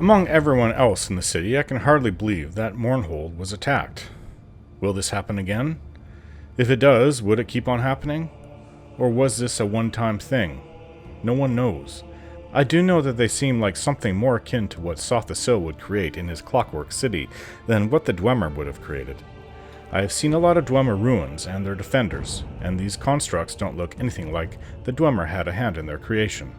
Among everyone else in the city, I can hardly believe that Mournhold was attacked. Will this happen again? If it does, would it keep on happening? Or was this a one-time thing? No one knows. I do know that they seem like something more akin to what Sotha would create in his clockwork city than what the Dwemer would have created. I have seen a lot of Dwemer ruins and their defenders, and these constructs don't look anything like the Dwemer had a hand in their creation.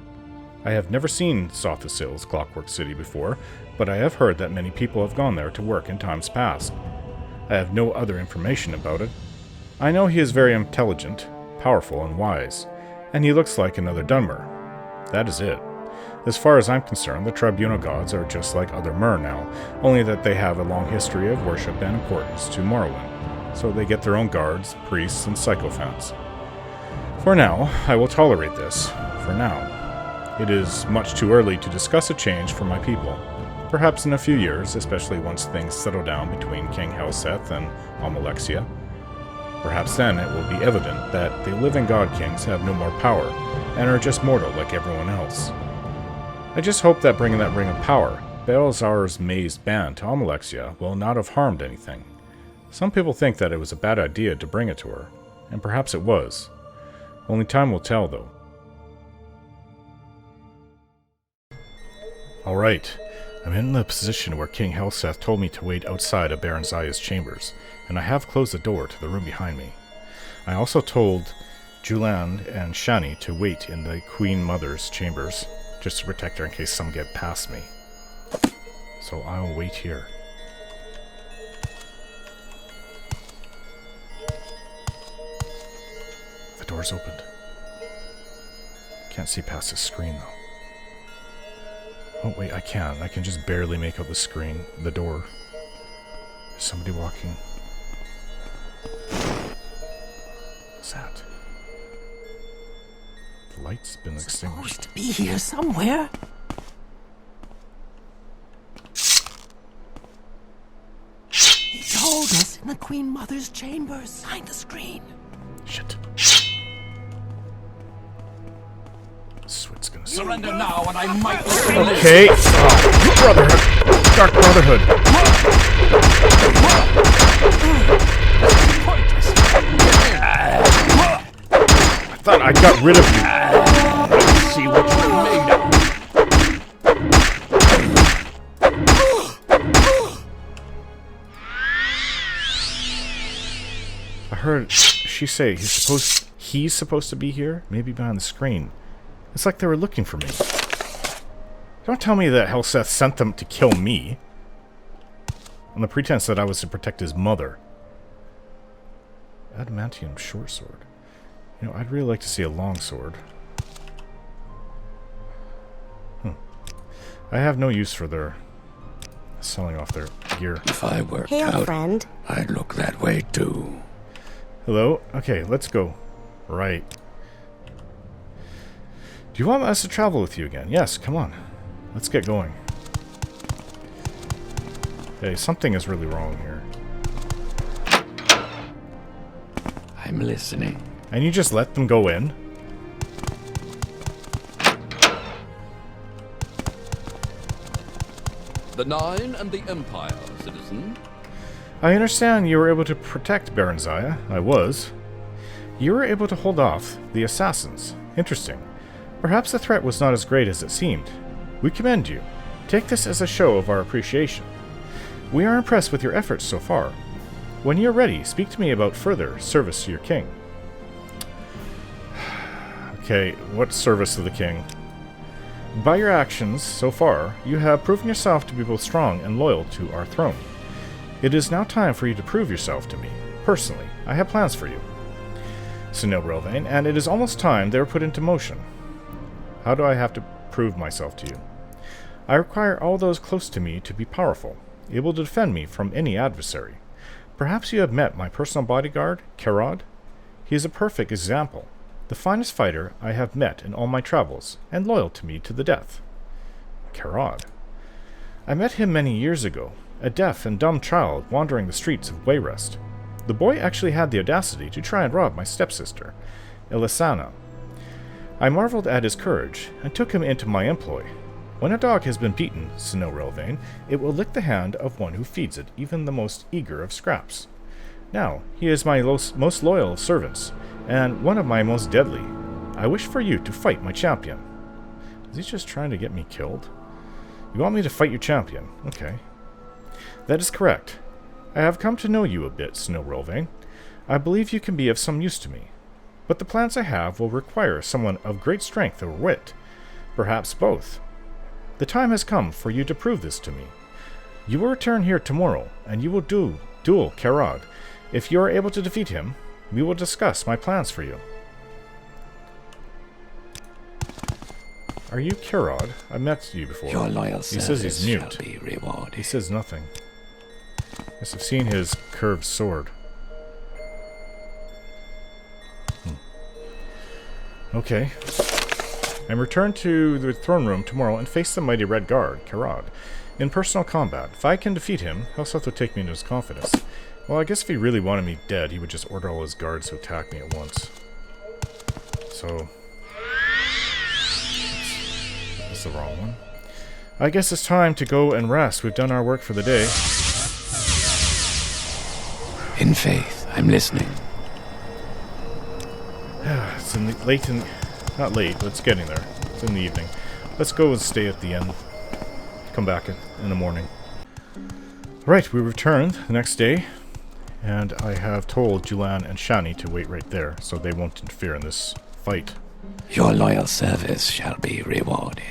I have never seen Sothasil's clockwork city before, but I have heard that many people have gone there to work in times past. I have no other information about it. I know he is very intelligent, powerful, and wise, and he looks like another Dunmer. That is it. As far as I'm concerned, the Tribunal gods are just like other Mer now, only that they have a long history of worship and importance to Morrowind, so they get their own guards, priests, and sycophants. For now, I will tolerate this. For now. It is much too early to discuss a change for my people. Perhaps in a few years, especially once things settle down between King Helseth and Almalexia. Perhaps then it will be evident that the living god kings have no more power, and are just mortal like everyone else. I just hope that bringing that ring of power, Baelzar's mazed band, to Almalexia will not have harmed anything. Some people think that it was a bad idea to bring it to her, and perhaps it was. Only time will tell, though. Alright, I'm in the position where King Helseth told me to wait outside of Baron Zaya's chambers, and I have closed the door to the room behind me. I also told Julan and Shani to wait in the Queen Mother's chambers, just to protect her in case some get past me. So I'll wait here. The door's opened. Can't see past the screen, though. Oh, wait, I can. I can just barely make out the screen, the door. Is somebody walking? What's that? The light's been extinguished. Supposed to be here somewhere. He told us in the Queen Mother's chambers, behind the screen. Shit. Swit's gonna surrender now, and I might. Okay. Brotherhood. Dark Brotherhood. I thought I got rid of you. Let's see what you're made of. I heard she say he's supposed to be here, maybe behind the screen. It's like they were looking for me. Don't tell me that Helseth sent them to kill me. On the pretense that I was to protect his mother. Adamantium short sword. You know, I'd really like to see a long sword. I have no use for their selling off their gear. If I were Hail, friend. I'd look that way too. Hello? Okay, let's go. Right. Do you want us to travel with you again? Yes, come on. Let's get going. Hey, something is really wrong here. I'm listening. And you just let them go in? The Nine and the Empire, citizen. I understand you were able to protect Baron Zaya. I was. You were able to hold off the assassins. Interesting. Perhaps the threat was not as great as it seemed. We commend you. Take this as a show of our appreciation. We are impressed with your efforts so far. When you're ready, speak to me about further service to your king. Okay, what service to the king? By your actions so far, you have proven yourself to be both strong and loyal to our throne. It is now time for you to prove yourself to me. Personally, I have plans for you. Sunil Relvain, and it is almost time they were put into motion. How do I have to prove myself to you? I require all those close to me to be powerful, able to defend me from any adversary. Perhaps you have met my personal bodyguard, Karad? He is a perfect example, the finest fighter I have met in all my travels, and loyal to me to the death. Karad? I met him many years ago, a deaf and dumb child wandering the streets of Wayrest. The boy actually had the audacity to try and rob my stepsister, Elisana. I marveled at his courage, and took him into my employ. When a dog has been beaten, Snow Relvain, it will lick the hand of one who feeds it, even the most eager of scraps. Now, he is my most loyal of servants, and one of my most deadly. I wish for you to fight my champion. Is he just trying to get me killed? You want me to fight your champion? Okay. That is correct. I have come to know you a bit, Snow Relvain. I believe you can be of some use to me. But the plans I have will require someone of great strength or wit. Perhaps both. The time has come for you to prove this to me. You will return here tomorrow, and you will duel Karad. If you are able to defeat him, we will discuss my plans for you. Are you Karad? I met you before. Your loyal He says he's service mute. shall be rewarded. He says nothing. Yes, I've seen his curved sword. Okay. And return to the throne room tomorrow and face the mighty Red Guard, Karad, in personal combat. If I can defeat him, Helseth will take me into his confidence. Well, I guess if he really wanted me dead, he would just order all his guards to attack me at once. So... that's the wrong one. I guess it's time to go and rest. We've done our work for the day. In faith, I'm listening. It's not late, but it's getting there. It's in the evening. Let's go and stay at the inn. Come back in the morning. Right, we returned the next day, and I have told Julan and Shani to wait right there, so they won't interfere in this fight. Your loyal service shall be rewarded.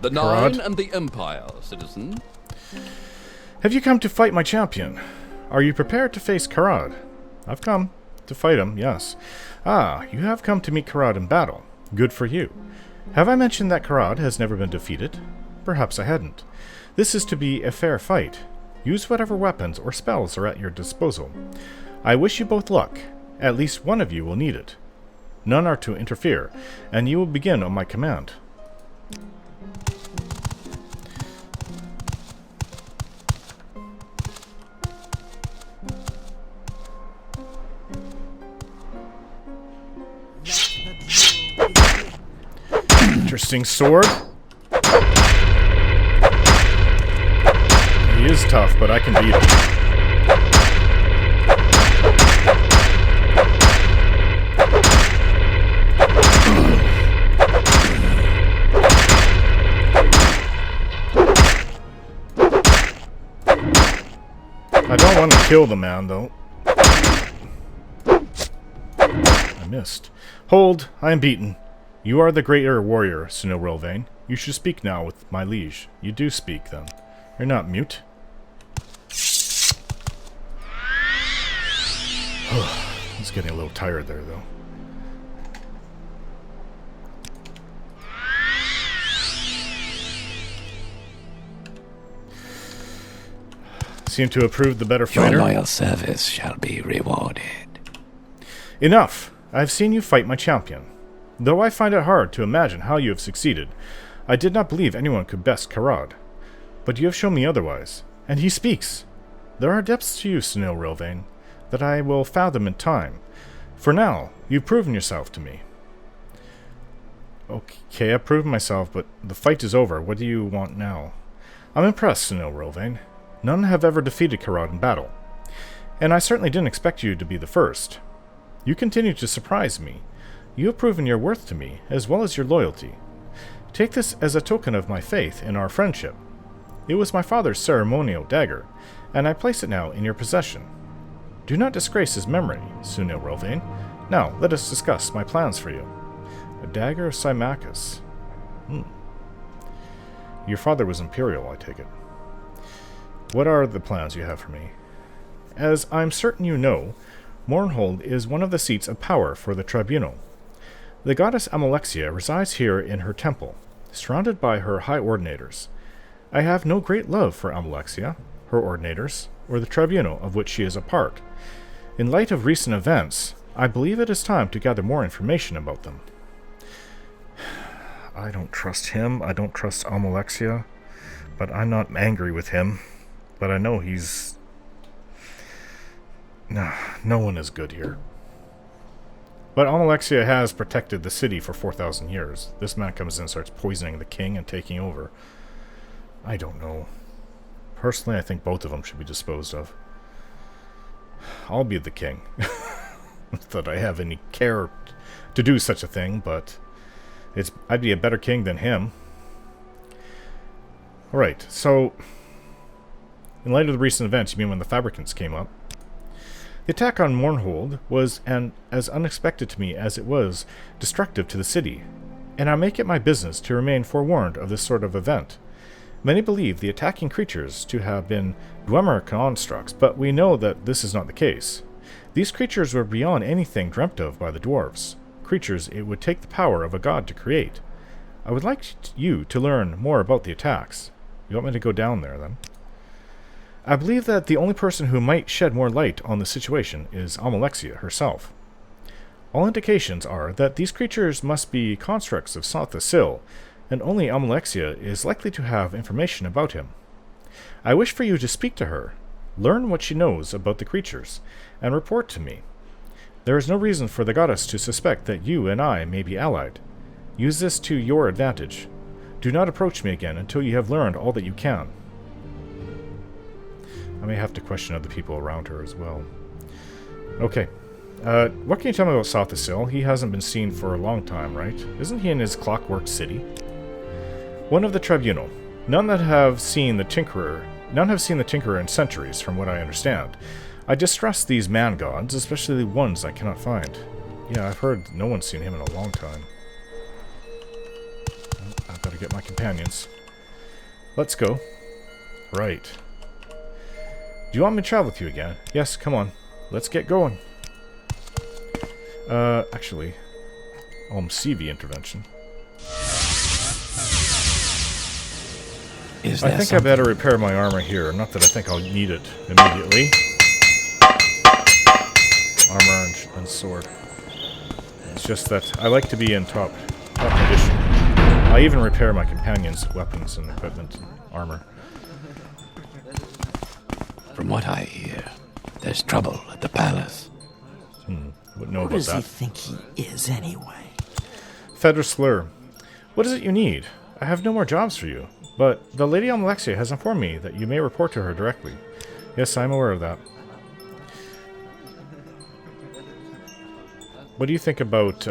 The Nine and the Empire, citizen. Have you come to fight my champion? Are you prepared to face Karad? I've come to fight him, yes. Ah, you have come to meet Karad in battle. Good for you. Have I mentioned that Karad has never been defeated? Perhaps I hadn't. This is to be a fair fight. Use whatever weapons or spells are at your disposal. I wish you both luck. At least one of you will need it. None are to interfere, and you will begin on my command. Interesting sword. He is tough, but I can beat him. I don't want to kill the man, though. I missed. Hold, I am beaten. You are the greater warrior, Snow Relvain. You should speak now with my liege. You do speak, then. You're not mute. He's getting a little tired there, though. Seem to have proved the better fighter. Your loyal service shall be rewarded. Enough! I've seen you fight my champion. Though I find it hard to imagine how you have succeeded, I did not believe anyone could best Karad. But you have shown me otherwise. And he speaks! There are depths to you, Snow Relvain, that I will fathom in time. For now, you've proven yourself to me. Okay, I've proven myself, but the fight is over. What do you want now? I'm impressed, Snow Relvain. None have ever defeated Karad in battle. And I certainly didn't expect you to be the first. You continue to surprise me. You have proven your worth to me, as well as your loyalty. Take this as a token of my faith in our friendship. It was my father's ceremonial dagger, and I place it now in your possession. Do not disgrace his memory, Snow Relvain. Now, let us discuss my plans for you. A dagger of Symmachus. Your father was imperial, I take it. What are the plans you have for me? As I'm certain you know, Mournhold is one of the seats of power for the tribunal. The goddess Almalexia resides here in her temple, surrounded by her high ordinators. I have no great love for Almalexia, her ordinators, or the tribunal of which she is a part. In light of recent events, I believe it is time to gather more information about them. I don't trust him, I don't trust Almalexia, but I'm not angry with him. But I know he's... No one is good here. But Almalexia has protected the city for 4,000 years. This man comes in and starts poisoning the king and taking over. I don't know. Personally, I think both of them should be disposed of. I'll be the king. Not that I have any care to do such a thing, but I'd be a better king than him. Alright, so in light of the recent events, you mean when the Fabricants came up? The attack on Mournhold was as unexpected to me as it was destructive to the city, and I make it my business to remain forewarned of this sort of event. Many believe the attacking creatures to have been Dwemer constructs, but we know that this is not the case. These creatures were beyond anything dreamt of by the dwarves, creatures it would take the power of a god to create. I would like you to learn more about the attacks. You want me to go down there, then? I believe that the only person who might shed more light on the situation is Almalexia herself. All indications are that these creatures must be constructs of Helseth, and only Almalexia is likely to have information about him. I wish for you to speak to her, learn what she knows about the creatures, and report to me. There is no reason for the goddess to suspect that you and I may be allied. Use this to your advantage. Do not approach me again until you have learned all that you can. I may have to question other people around her as well. Okay. What can you tell me about Helseth? He hasn't been seen for a long time, right? Isn't he in his clockwork city? One of the tribunal. None have seen the Tinkerer in centuries, from what I understand. I distrust these man-gods, especially the ones I cannot find. Yeah, I've heard no one's seen him in a long time. I've got to get my companions. Let's go. Right. Do you want me to travel with you again? Yes, come on. Let's get going. Actually, CV intervention. I think I better repair my armor here. Not that I think I'll need it immediately. Armor and sword. It's just that I like to be in top condition. I even repair my companions' weapons and equipment and armor. From what I hear, there's trouble at the palace. Wouldn't know Who about does that. he think he is, anyway? Fedra Slur. What is it you need? I have no more jobs for you, but the Lady Almalexia has informed me that you may report to her directly. Yes, I'm aware of that. What do you think about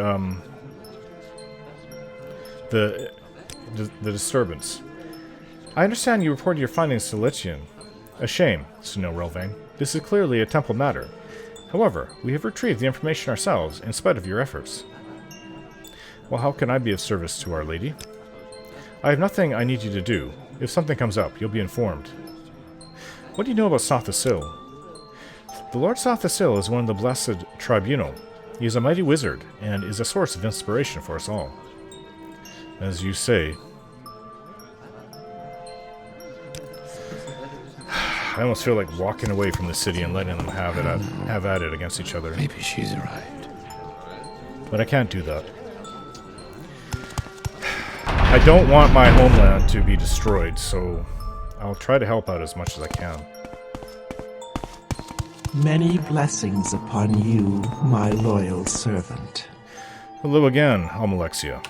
the disturbance? I understand you reported your findings to Lichian. A shame, Sino Relvain. This is clearly a temple matter. However, we have retrieved the information ourselves in spite of your efforts. Well, how can I be of service to Our Lady? I have nothing I need you to do. If something comes up, you'll be informed. What do you know about Helseth? The Lord Helseth is one of the Blessed Tribunal. He is a mighty wizard, and is a source of inspiration for us all. As you say. I almost feel like walking away from the city and letting them have at it against each other. Maybe she's arrived. But I can't do that. I don't want my homeland to be destroyed, so I'll try to help out as much as I can. Many blessings upon you, my loyal servant. Hello again, Almalexia.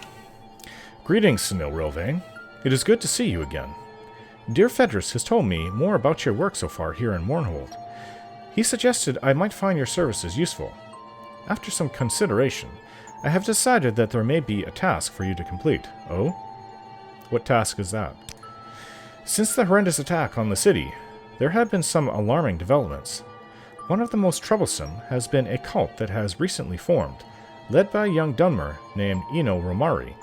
Greetings, Senil Rilvain. It is good to see you again. Dear Fedrus has told me more about your work so far here in Mournhold. He suggested I might find your services useful. After some consideration, I have decided that there may be a task for you to complete. Oh? What task is that? Since the horrendous attack on the city, there have been some alarming developments. One of the most troublesome has been a cult that has recently formed, led by a young Dunmer named Eno Romari.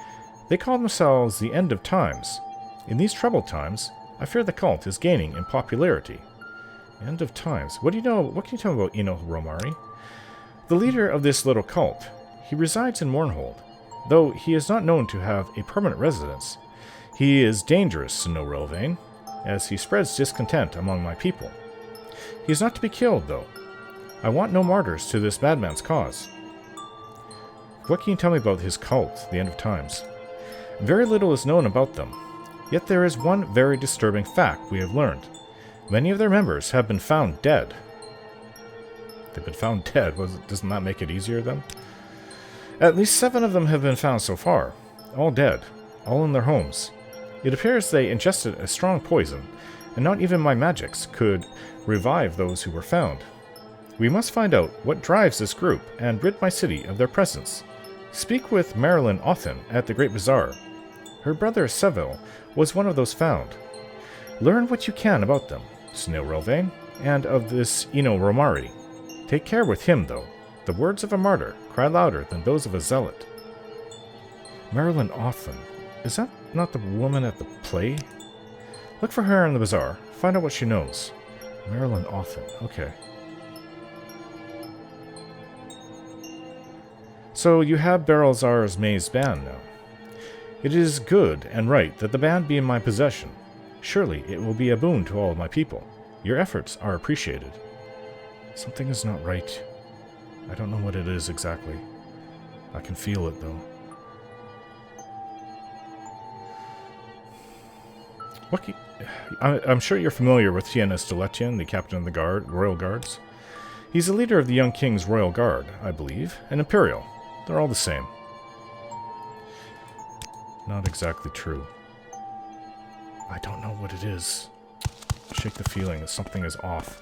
They call themselves the End of Times. In these troubled times, I fear the cult is gaining in popularity. End of Times. What can you tell me about Eno Romari? The leader of this little cult. He resides in Mournhold, though he is not known to have a permanent residence. He is dangerous, Sino Relvain, as he spreads discontent among my people. He is not to be killed, though. I want no martyrs to this madman's cause. What can you tell me about his cult, the End of Times? Very little is known about them. Yet there is one very disturbing fact we have learned. Many of their members have been found dead. They've been found dead. Doesn't that make it easier then? At least 7 of them have been found so far, all dead, all in their homes. It appears they ingested a strong poison, and not even my magics could revive those who were found. We must find out what drives this group and rid my city of their presence. Speak with Marilyn Othen at the Great Bazaar. Her brother Seville was one of those found. Learn what you can about them, Snail Relvain, and of this Eno Romari. Take care with him, though. The words of a martyr cry louder than those of a zealot. Marilyn Othen. Is that not the woman at the play? Look for her in the bazaar. Find out what she knows. Marilyn Othen. Okay. So you have Berelzar's Maze band now. It is good and right that the band be in my possession. Surely it will be a boon to all of my people. Your efforts are appreciated. Something is not right. I don't know what it is exactly. I can feel it, though. I'm sure you're familiar with Tienes Deletian, the captain of the Royal Guards. He's the leader of the young king's Royal Guard, I believe, and Imperial. They're all the same. Not exactly true. I don't know what it is. I shake the feeling that something is off.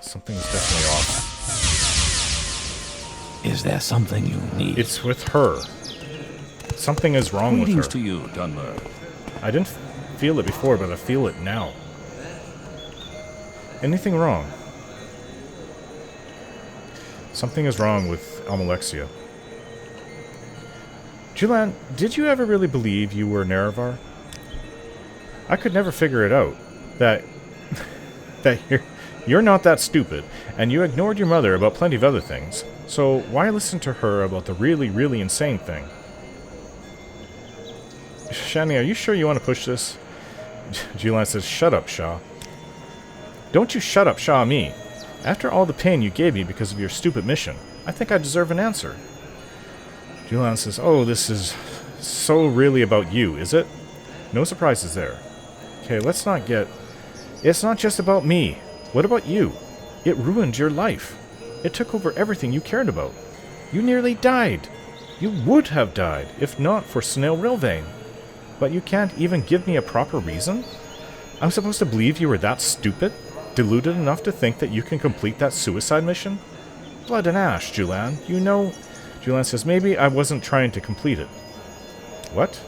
Something is definitely off. Is there something you need? It's with her. Something is wrong with her. Greetings to you, Dunmer. I didn't feel it before, but I feel it now. Anything wrong? Something is wrong with Almalexia. Julian, did you ever really believe you were Nerevar? I could never figure it out. That you're not that stupid, and you ignored your mother about plenty of other things. So why listen to her about the really, really insane thing? Shani, are you sure you want to push this? Julian says, shut up, Shaw. Don't you shut up, Shaw, me. After all the pain you gave me because of your stupid mission, I think I deserve an answer. Julian says, oh, this is so really about you, is it? No surprises there. Okay, let's not get... It's not just about me. What about you? It ruined your life. It took over everything you cared about. You nearly died. You would have died, if not for Snail Rilvain. But you can't even give me a proper reason? I'm supposed to believe you were that stupid? Deluded enough to think that you can complete that suicide mission? Blood and ash, Julian. You know... Julian says, maybe I wasn't trying to complete it. What?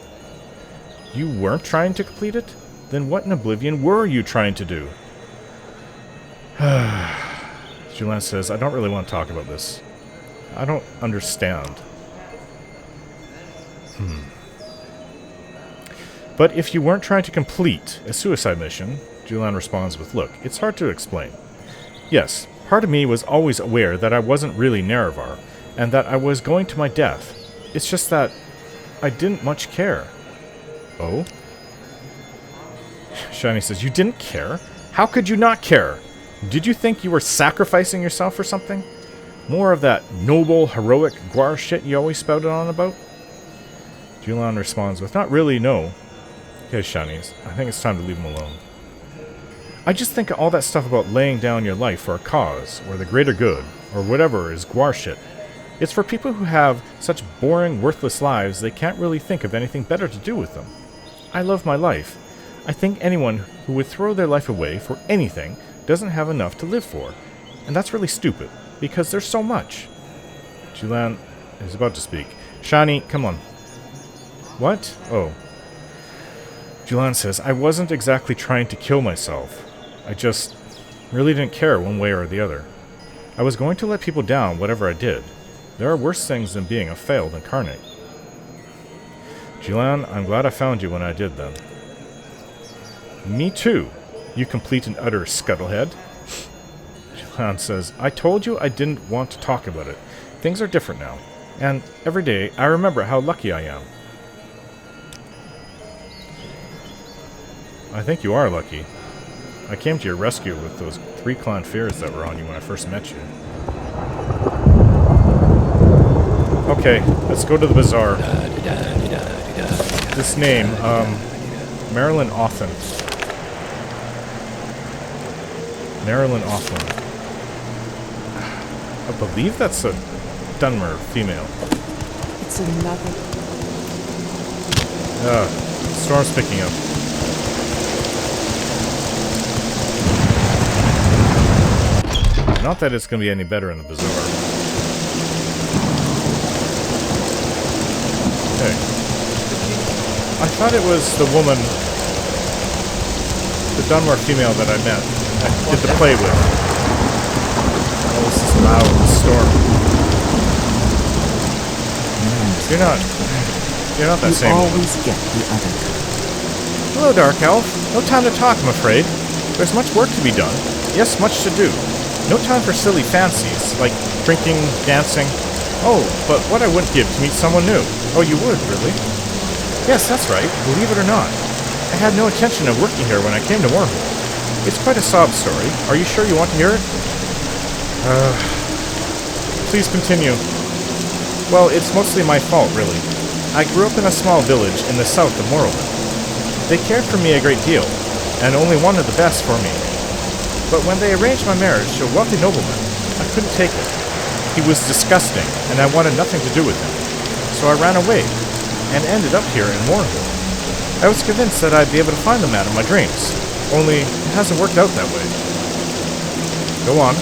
You weren't trying to complete it? Then what in oblivion were you trying to do? Julian says, I don't really want to talk about this. I don't understand. But if you weren't trying to complete a suicide mission, Julian responds with, look, it's hard to explain. Yes, part of me was always aware that I wasn't really Nerevar, and that I was going to my death. It's just that I didn't much care. Oh? Shiny says, you didn't care? How could you not care? Did you think you were sacrificing yourself for something? More of that noble, heroic Guar shit you always spouted on about? Julian responds with, not really, no. Okay, Shanies, I think it's time to leave him alone. I just think all that stuff about laying down your life for a cause, or the greater good, or whatever is Guar shit. It's for people who have such boring, worthless lives they can't really think of anything better to do with them. I love my life. I think anyone who would throw their life away for anything doesn't have enough to live for. And that's really stupid, because there's so much. Julian is about to speak. Shani, come on. What? Oh. Julian says, I wasn't exactly trying to kill myself. I just really didn't care one way or the other. I was going to let people down whatever I did. There are worse things than being a failed incarnate. Julian, I'm glad I found you when I did then. Me too, you complete and utter scuttlehead. Julian says, I told you I didn't want to talk about it. Things are different now. And every day I remember how lucky I am. I think you are lucky. I came to your rescue with those 3 clan fears that were on you when I first met you. Okay, let's go to the bazaar. This name, Marilyn Othen. Marilyn Offland. I believe that's a Dunmer female. It's another. Storm's picking up. Not that it's going to be any better in the bazaar. Okay. I thought it was the woman, the Dunmore female that I met. I did the play with. Oh, this is loud, the storm. You're not that You same woman. always get the other kind. Hello, Dark Elf. No time to talk, I'm afraid. There's much work to be done. Yes, much to do. No time for silly fancies, like drinking, dancing. Oh, but what I wouldn't give to meet someone new. Oh, you would, really? Yes, that's right. Believe it or not. I had no intention of working here when I came to Warhol. It's quite a sob story. Are you sure you want to hear it? Please continue. Well, it's mostly my fault, really. I grew up in a small village in the south of Morrowind. They cared for me a great deal, and only wanted the best for me. But when they arranged my marriage to a wealthy nobleman, I couldn't take it. He was disgusting, and I wanted nothing to do with him. So I ran away, and ended up here in Warhol. I was convinced that I'd be able to find the man in my dreams, only it hasn't worked out that way. Go on.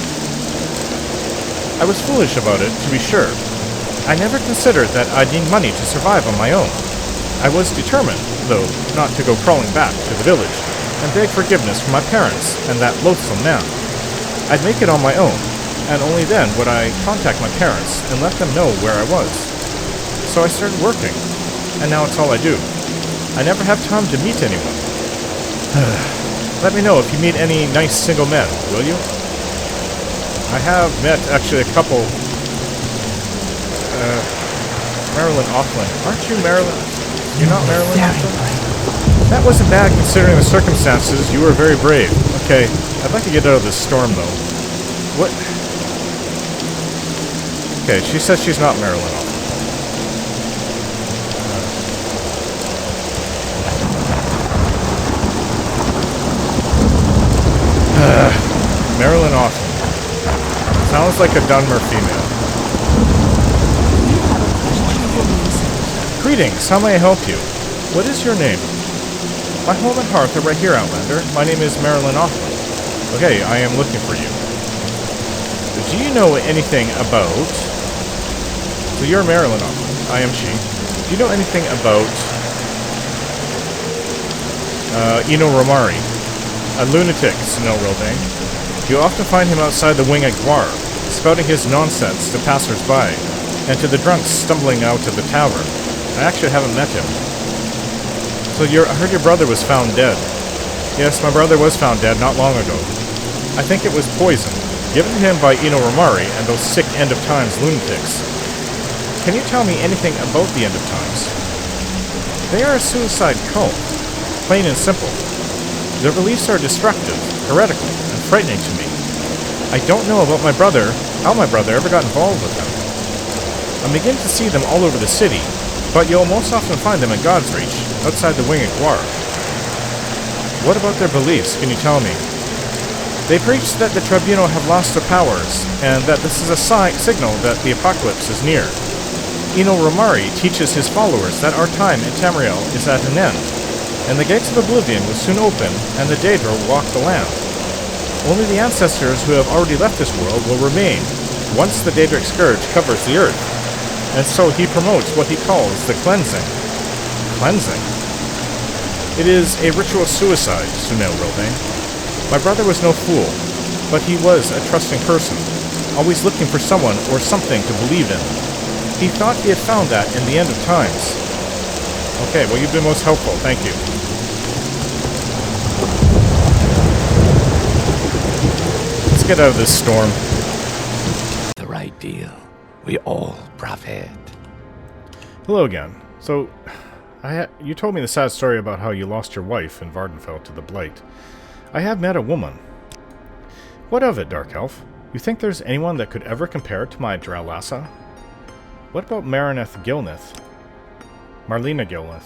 I was foolish about it, to be sure. I never considered that I'd need money to survive on my own. I was determined, though, not to go crawling back to the village and beg forgiveness from my parents and that loathsome man. I'd make it on my own, and only then would I contact my parents and let them know where I was. So I started working, and now it's all I do. I never have time to meet anyone. Let me know if you meet any nice single men, will you? I have met, actually, a couple. Marilyn Offland. Aren't you Marilyn? You're not Marilyn Offland? That wasn't bad considering the circumstances. You were very brave. Okay, I'd like to get out of this storm, though. What? Okay, she says she's not Marilyn Offland. Marilyn Offland. Sounds like a Dunmer female. Greetings, how may I help you? What is your name? My home and hearth are right here, Outlander. My name is Marilyn Offland. Okay, I am looking for you. Do you know anything about... So you're Marilyn Offland. I am she. Do you know anything about... Eno Romari? A lunatic, Snow Roving. You often find him outside the wing at Gwar, spouting his nonsense to passers-by, and to the drunks stumbling out of the tavern. I actually haven't met him. So I heard your brother was found dead. Yes, my brother was found dead not long ago. I think it was poison, given to him by Eno Romari and those sick End of Times lunatics. Can you tell me anything about the End of Times? They are a suicide cult, plain and simple. Their beliefs are destructive, heretical, and frightening to me. I don't know about my brother, how my brother ever got involved with them. I'm beginning to see them all over the city, but you'll most often find them in God's Reach, outside the wing at Gwar. What about their beliefs, can you tell me? They preach that the Tribunal have lost their powers, and that this is a signal that the apocalypse is near. Eno Romari teaches his followers that our time in Tamriel is at an end, and the gates of oblivion will soon open, and the Daedra will walk the land. Only the ancestors who have already left this world will remain, once the Daedric Scourge covers the earth. And so he promotes what he calls the cleansing. Cleansing? It is a ritual suicide, Sunil Roving. My brother was no fool, but he was a trusting person, always looking for someone or something to believe in. He thought he had found that in the End of Times. Okay, well, you've been most helpful. Thank you. Let's get out of this storm. The right deal. We all profit. Hello again. So, you told me the sad story about how you lost your wife in Vardenfell to the Blight. I have met a woman. What of it, Dark Elf? You think there's anyone that could ever compare to my Dralassa? What about Marlena Gilneth,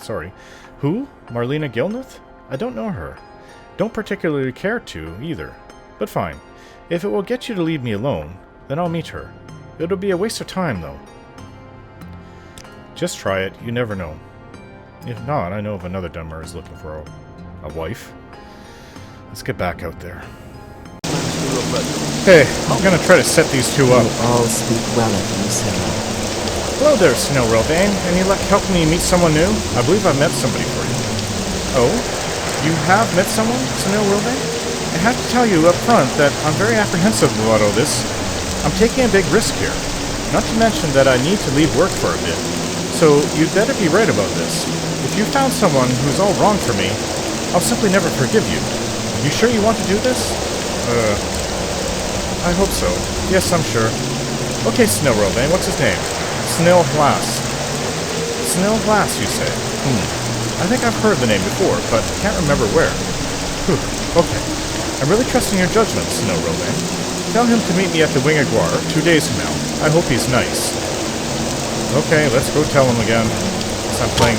sorry. Who? Marlena Gilneth? I don't know her. Don't particularly care to, either. But fine. If it will get you to leave me alone, then I'll meet her. It'll be a waste of time, though. Just try it. You never know. If not, I know of another Dunmer is looking for a wife. Let's get back out there. Okay, I'm gonna try to set these two up. All speak well of you, Sarah. Hello there, Snow Rilvane. Any luck helping me meet someone new? I believe I've met somebody for you. Oh? You have met someone, Snow Rilvane? I have to tell you up front that I'm very apprehensive about all this. I'm taking a big risk here. Not to mention that I need to leave work for a bit. So you'd better be right about this. If you found someone who's all wrong for me, I'll simply never forgive you. You sure you want to do this? I hope so. Yes, I'm sure. Okay, Snow Rilvane, what's his name? Snail Glass. Snail Glass, you say? I think I've heard the name before, but can't remember where. Whew. Okay. I'm really trusting your judgment, Snow Rilvane. Tell him to meet me at the Wing of Guar 2 days from now. I hope he's nice. Okay, let's go tell him again. I'm playing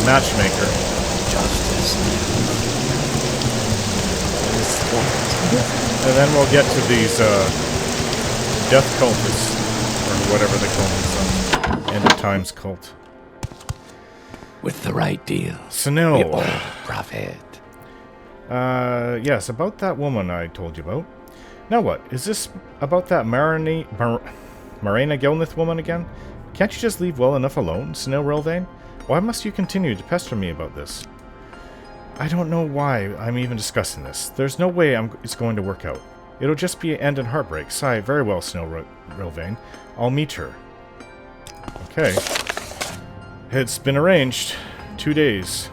Matchmaker. Justice. And then we'll get to these death cultists, or whatever they call themselves. End of Times cult. With the right deal, Snell. we all profit. Yes, about that woman I told you about. Now what? Is this about that Marina Gilnith woman again? Can't you just leave well enough alone, Snow Rilvane? Why must you continue to pester me about this? I don't know why I'm even discussing this. There's no way it's going to work out. It'll just be an end in heartbreak. Sigh, very well, Snow Rilvane. I'll meet her. Okay. It's been arranged. 2 days.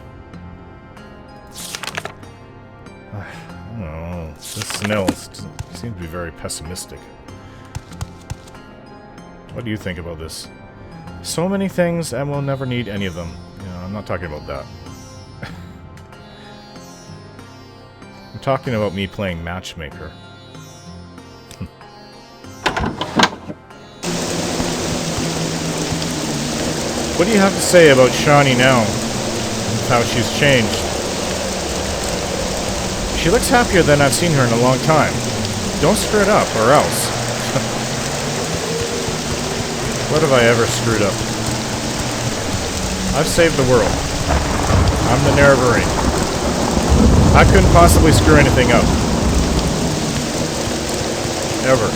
I don't know. This Snell seems to be very pessimistic. What do you think about this? So many things, and we'll never need any of them. You know, I'm not talking about that. I'm talking about me playing Matchmaker. What do you have to say about Shawnee now? How she's changed? She looks happier than I've seen her in a long time. Don't screw it up, or else. What have I ever screwed up? I've saved the world. I'm the Nerevarine. I couldn't possibly screw anything up. Ever.